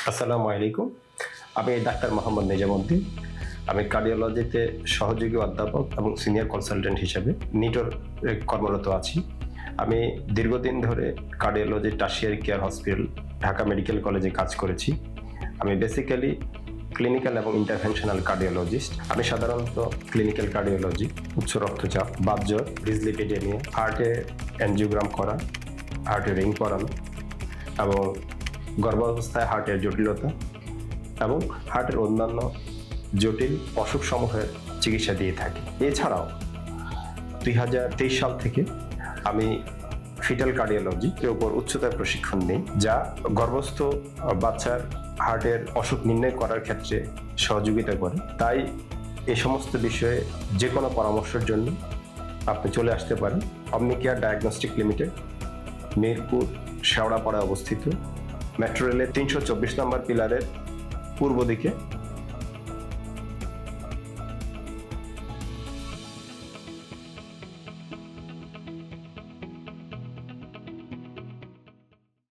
আসসালামু আলাইকুম। আমি ডাক্তার মোহাম্মদ নিজামুদ্দিন। আমি কার্ডিওলজিতে সহযোগী অধ্যাপক এবং সিনিয়র কনসালটেন্ট হিসেবে নিটোর কর্মরত আছি। আমি দীর্ঘদিন ধরে cardiology tertiary care hospital Dhaka medical কলেজে কাজ করেছি। আমি বেসিক্যালি ক্লিনিক্যাল এবং ইন্টারভেনশনাল কার্ডিওলজিস্ট। আমি সাধারণত ক্লিনিক্যাল কার্ডিওলজি, উচ্চ রক্তচাপ, বাতজ্বর, ডিসলিপিডেমিয়া, হার্টে অ্যানজিওগ্রাম করা, হার্টে রিং পরানো এবং গর্ভাবস্থায় হার্টের জটিলতা এবং হার্টের অন্যান্য জটিল অসুখসমূহের চিকিৎসা দিয়ে থাকি। এছাড়াও 2023 সাল থেকে আমি ফিটাল কার্ডিওলজির উপর উচ্চতর প্রশিক্ষণ নিই, যা গর্ভস্থ বাচ্চার হার্টের অসুখ নির্ণয় করার ক্ষেত্রে সহযোগিতা করে। তাই এই সমস্ত বিষয়ে যে কোনো পরামর্শের জন্য আপনি চলে আসতে পারেন অমনিকেয়ার ডায়াগনস্টিক লিমিটেড, মিরপুর শেওড়াপাড়ায় অবস্থিত, মেট্রো রেলের 324 নম্বর পিলারের পূর্ব দিকে